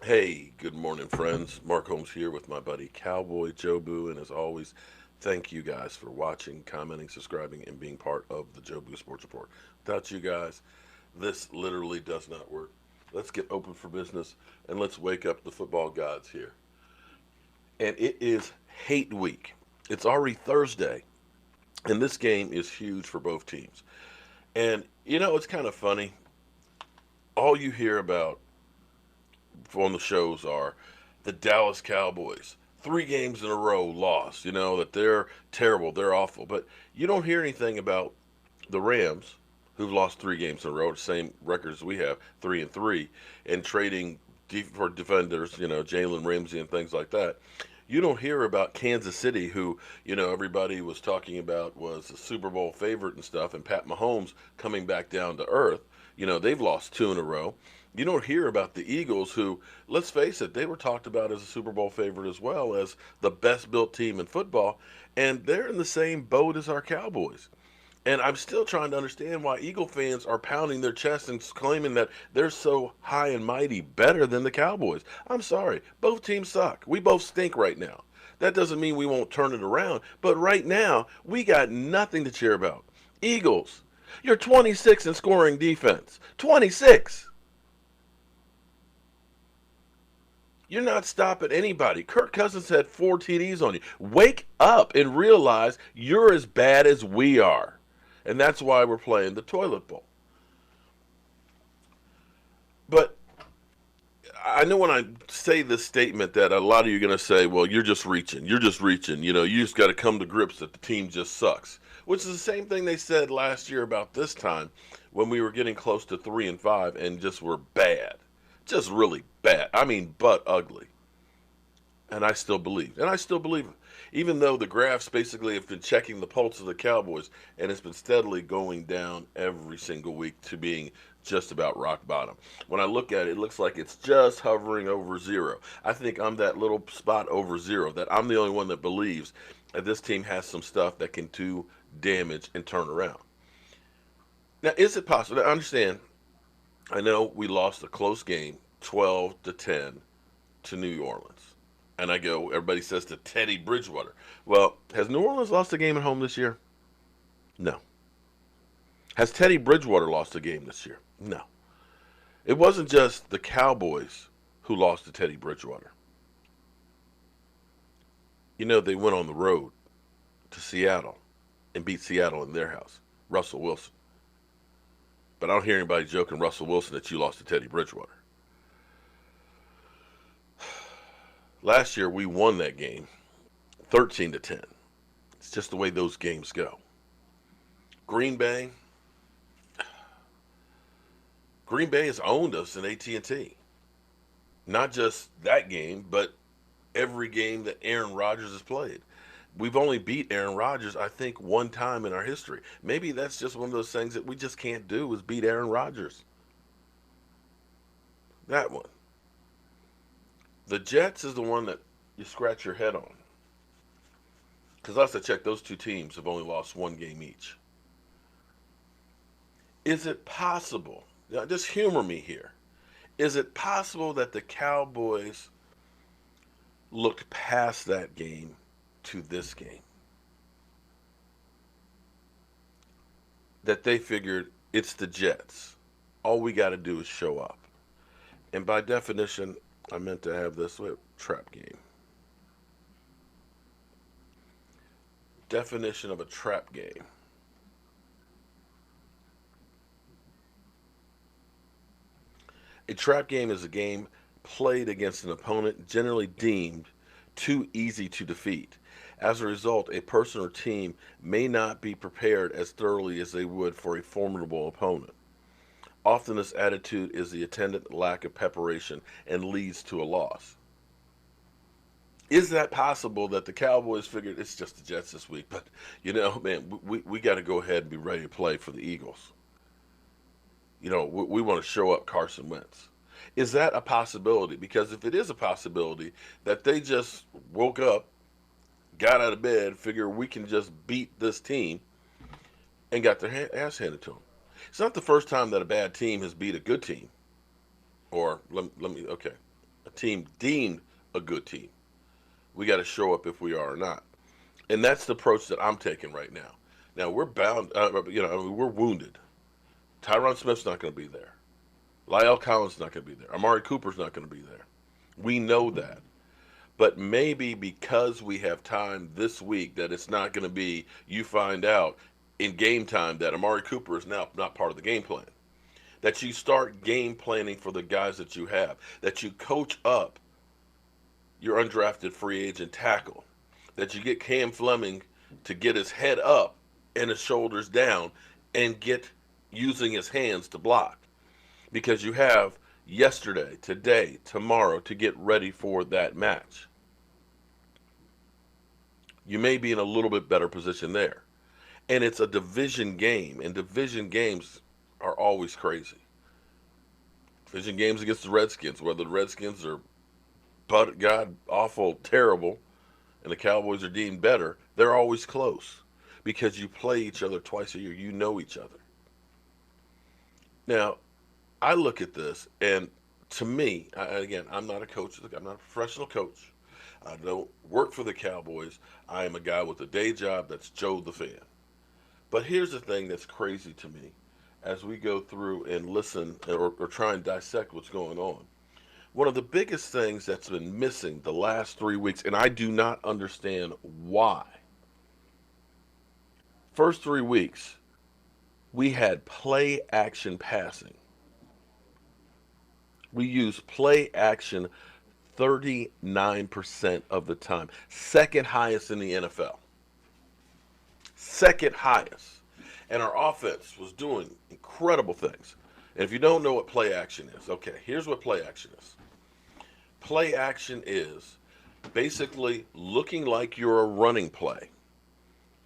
Hey, good morning, friends. Mark Holmes here with my buddy Cowboy Joe Boo, and as always, thank you guys for watching, commenting, subscribing, and being part of the Joe Boo Sports Report. Without you guys, this literally does not work. Let's get open for business and let's wake up the football gods here. And it is hate week. It's already Thursday, and this game is huge for both teams. And it's kind of funny. All you hear about on the shows are the Dallas Cowboys. 3 games in a row lost, that they're terrible, they're awful. But you don't hear anything about the Rams, who've lost 3 games in a row, the same record as we have, 3-3, and trading for defenders, Jalen Ramsey and things like that. You don't hear about Kansas City, who, everybody was talking about was a Super Bowl favorite and stuff, and Pat Mahomes coming back down to earth. They've lost 2 in a row. You don't hear about the Eagles, who, let's face it, they were talked about as a Super Bowl favorite as well as the best built team in football, and they're in the same boat as our Cowboys. And I'm still trying to understand why Eagle fans are pounding their chests and claiming that they're so high and mighty better than the Cowboys. I'm sorry, both teams suck. We both stink right now. That doesn't mean we won't turn it around, but right now, we got nothing to cheer about. Eagles, you're 26 in scoring defense. 26. You're not stopping anybody. Kirk Cousins had 4 TDs on you. Wake up and realize you're as bad as we are. And that's why we're playing the toilet bowl. But I know when I say this statement that a lot of you are going to say, well, you're just reaching. You're just reaching. You just got to come to grips that the team just sucks. Which is the same thing they said last year about this time when we were getting close to 3-5 and just were bad. Just really bad. I mean, butt ugly. And I still believe. And I still believe it. Even though the graphs basically have been checking the pulse of the Cowboys and it's been steadily going down every single week to being just about rock bottom. When I look at it, it looks like it's just hovering over zero. I think I'm that little spot over zero, that I'm the only one that believes that this team has some stuff that can do damage and turn around. Now, is it possible? I understand. I know we lost a close game, 12-10, to New Orleans. And I go, everybody says to Teddy Bridgewater. Well, has New Orleans lost a game at home this year? No. Has Teddy Bridgewater lost a game this year? No. It wasn't just the Cowboys who lost to Teddy Bridgewater. They went on the road to Seattle and beat Seattle in their house. Russell Wilson. But I don't hear anybody joking Russell Wilson that you lost to Teddy Bridgewater. Last year we won that game 13-10. It's just the way those games go. Green Bay, Green Bay has owned us in AT&T. Not just that game, but every game that Aaron Rodgers has played. We've only beat Aaron Rodgers, I think, one time in our history. Maybe that's just one of those things that we just can't do is beat Aaron Rodgers. That one. The Jets is the one that you scratch your head on. Because last I checked, those two teams have only lost one game each. Is it possible? Now, just humor me here. Is it possible that the Cowboys looked past that game to this game? That they figured it's the Jets. All we got to do is show up. And by definition, I meant to have this trap game. Definition of a trap game. A trap game is a game played against an opponent generally deemed too easy to defeat. As a result, a person or team may not be prepared as thoroughly as they would for a formidable opponent. Often, this attitude is the attendant lack of preparation and leads to a loss. Is that possible that the Cowboys figured it's just the Jets this week, but man, we got to go ahead and be ready to play for the Eagles? We want to show up Carson Wentz. Is that a possibility? Because if it is a possibility that they just woke up, got out of bed, figure we can just beat this team, and got their ass handed to them. It's not the first time that a bad team has beat a good team. Or, let me, okay. a team deemed a good team. We got to show up if we are or not. And that's the approach that I'm taking right now. Now, we're bound, we're wounded. Tyron Smith's not going to be there. Lyle Collins is not going to be there. Amari Cooper's not going to be there. We know that. But maybe because we have time this week that it's not going to be, you find out in game time that Amari Cooper is now not part of the game plan. That you start game planning for the guys that you have. That you coach up your undrafted free agent tackle. That you get Cam Fleming to get his head up and his shoulders down and get using his hands to block. Because you have yesterday, today, tomorrow to get ready for that match. You may be in a little bit better position there. And it's a division game, and division games are always crazy. Division games against the Redskins, whether the Redskins are god awful terrible and the Cowboys are deemed better, they're always close because you play each other twice a year. You know each other. Now, I look at this, and to me, again, I'm not a coach. I'm not a professional coach. I don't work for the Cowboys. I am a guy with a day job that's Joe the fan. But here's the thing that's crazy to me as we go through and listen or try and dissect what's going on. One of the biggest things that's been missing the last 3 weeks, and I do not understand why. First 3 weeks, we had play action passing. We used play action 39% of the time. Second highest in the NFL. Second highest. And our offense was doing incredible things. And if you don't know what play action is, okay, here's what play action is. Play action is basically looking like you're a running play.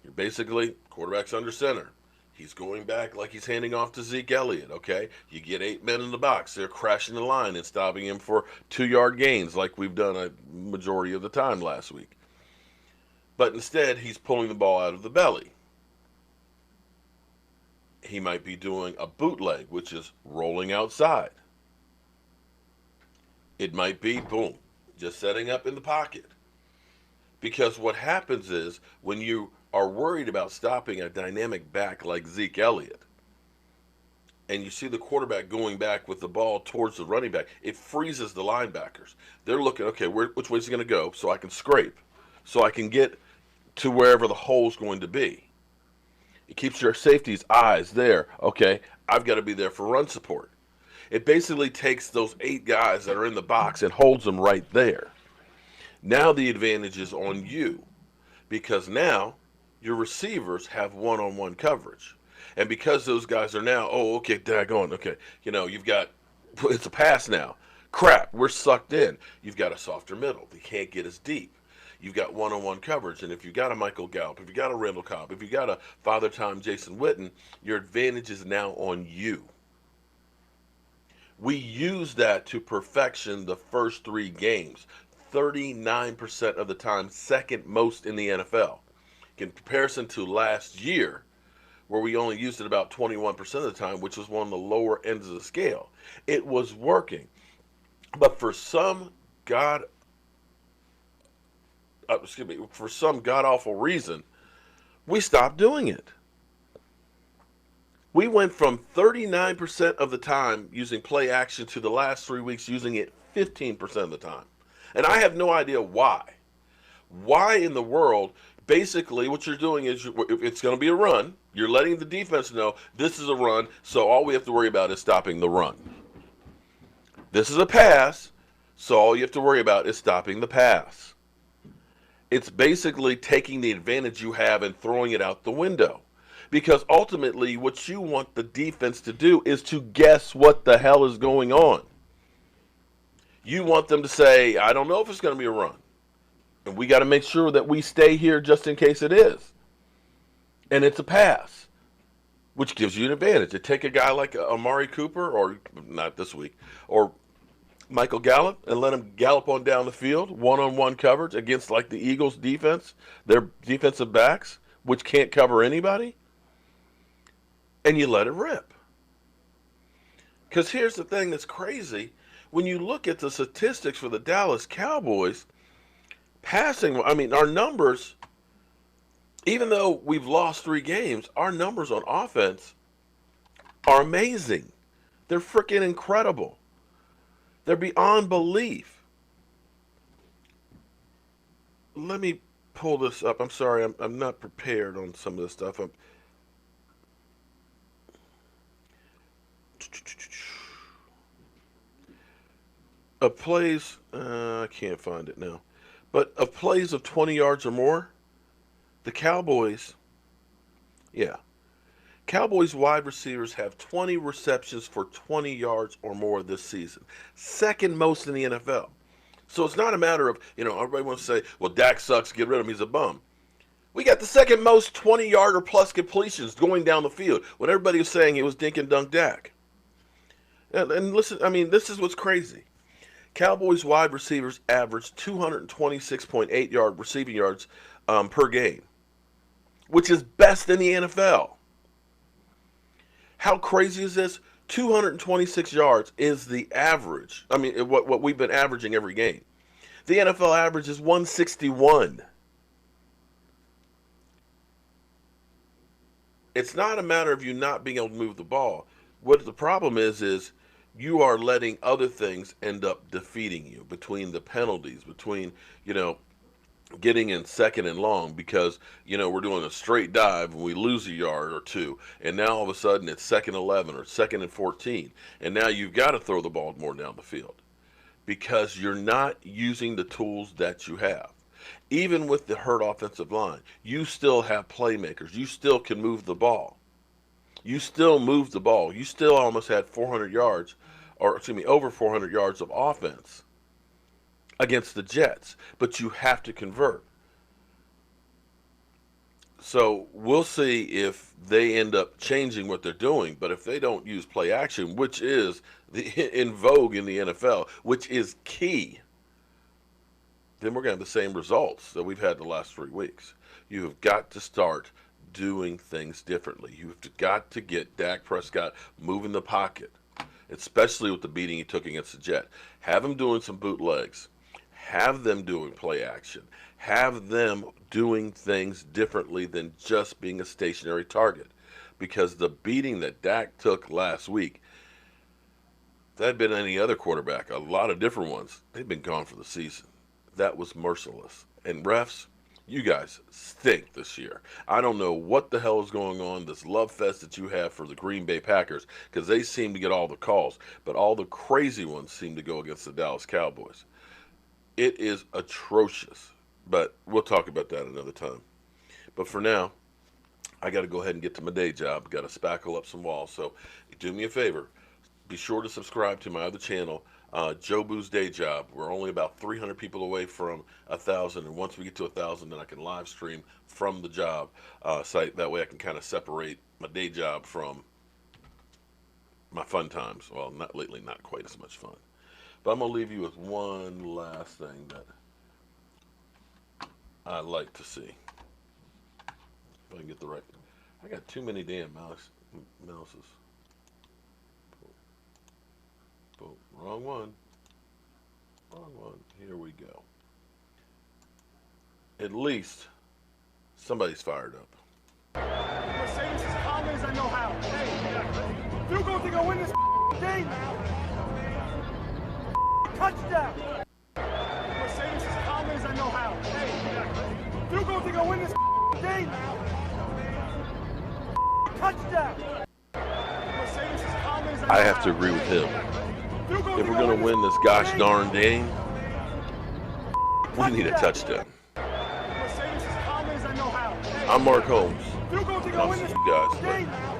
You're basically quarterback's under center. He's going back like he's handing off to Zeke Elliott, okay? You get 8 men in the box. They're crashing the line and stopping him for 2-yard gains like we've done a majority of the time last week. But instead, he's pulling the ball out of the belly. He might be doing a bootleg, which is rolling outside. It might be, boom, just setting up in the pocket. Because what happens is when you are worried about stopping a dynamic back like Zeke Elliott, and you see the quarterback going back with the ball towards the running back, it freezes the linebackers. They're looking, okay, which way is he going to go so I can scrape, so I can get to wherever the hole's going to be. It keeps your safety's eyes there. Okay, I've got to be there for run support. It basically takes those 8 guys that are in the box and holds them right there. Now the advantage is on you because now your receivers have one-on-one coverage. And because those guys are now, okay, daggone, okay, you've got, it's a pass now. Crap, we're sucked in. You've got a softer middle. They can't get as deep. You've got one-on-one coverage. And if you've got a Michael Gallup, if you've got a Randall Cobb, if you've got a Father Time Jason Witten, your advantage is now on you. We use that to perfection the first 3 games. 39% of the time, second most in the NFL. In comparison to last year, where we only used it about 21% of the time, which was one of the lower ends of the scale. It was working. But for some god-awful reason, we stopped doing it. We went from 39% of the time using play action to the last 3 weeks using it 15% of the time. And I have no idea why. Why in the world? Basically, what you're doing is if it's going to be a run. You're letting the defense know this is a run, so all we have to worry about is stopping the run. This is a pass, so all you have to worry about is stopping the pass. It's basically taking the advantage you have and throwing it out the window. Because ultimately, what you want the defense to do is to guess what the hell is going on. You want them to say, I don't know if it's going to be a run. And we got to make sure that we stay here just in case it is. And it's a pass, which gives you an advantage. To take a guy like Amari Cooper, or not this week, or Michael Gallup, and let him gallop on down the field, one-on-one coverage against like the Eagles defense, their defensive backs, which can't cover anybody. And you let it rip. Because here's the thing that's crazy. when you look at the statistics for the Dallas Cowboys, passing, I mean, our numbers, even though we've lost 3 games, our numbers on offense are amazing. They're freaking incredible. They're beyond belief. Let me pull this up. I'm sorry, I'm not prepared on some of this stuff. Of plays, I can't find it now, but of plays of 20 yards or more, the Cowboys, yeah, Cowboys wide receivers have 20 receptions for 20 yards or more this season. Second most in the NFL. So it's not a matter of, everybody wants to say, well, Dak sucks, get rid of him, he's a bum. We got the second most 20-yard or plus completions going down the field when everybody was saying it was dink and dunk Dak. And listen, I mean, this is what's crazy. Cowboys wide receivers averaged 226.8 yard receiving yards per game, which is best in the NFL. How crazy is this? 226 yards is the average. I mean, what we've been averaging every game. The NFL average is 161. It's not a matter of you not being able to move the ball. What the problem is you are letting other things end up defeating you between the penalties, between, getting in second and long because, we're doing a straight dive and we lose a yard or two. And now all of a sudden it's second 11 or second and 14. And now you've got to throw the ball more down the field because you're not using the tools that you have. Even with the hurt offensive line, you still have playmakers. You still can move the ball. You still move the ball. You still almost had 400 yards, over 400 yards of offense against the Jets, but you have to convert. So we'll see if they end up changing what they're doing, but if they don't use play action, which is in vogue in the NFL, which is key, then we're going to have the same results that we've had the last 3 weeks. You have got to start doing things differently. You've got to get Dak Prescott moving the pocket, especially with the beating he took against the Jets. Have him doing some bootlegs. Have them doing play action. Have them doing things differently than just being a stationary target. Because the beating that Dak took last week, if that had been any other quarterback, a lot of different ones, they've been gone for the season. That was merciless. And refs, you guys stink this year. I don't know what the hell is going on, this love fest that you have for the Green Bay Packers, because they seem to get all the calls, but all the crazy ones seem to go against the Dallas Cowboys. It is atrocious, but we'll talk about that another time. But for now, I got to go ahead and get to my day job. Got to spackle up some walls. So do me a favor. Be sure to subscribe to my other channel, Joe Boo's Day Job. We're only about 300 people away from 1,000, and once we get to 1,000, then I can live stream from the job site. That way I can kind of separate my day job from my fun times. Well, not lately, not quite as much fun. But I'm going to leave you with one last thing that I like to see. If I can get the right... I got too many damn mouses. Boom. Wrong one. Wrong one. Here we go. At least somebody's fired up. I'm going to say this as calmly as I know how. Hey, if you're going to go win this game now, touchdown! I'm going to say this as calmly as I know how. Hey, if you're going to go win this game now, touchdown! I'm going to say this as calmly as I know how. I have to agree with him. If we're going to win this gosh darn game, we need a touchdown. I'm Mark Holmes, and I'll see you guys later.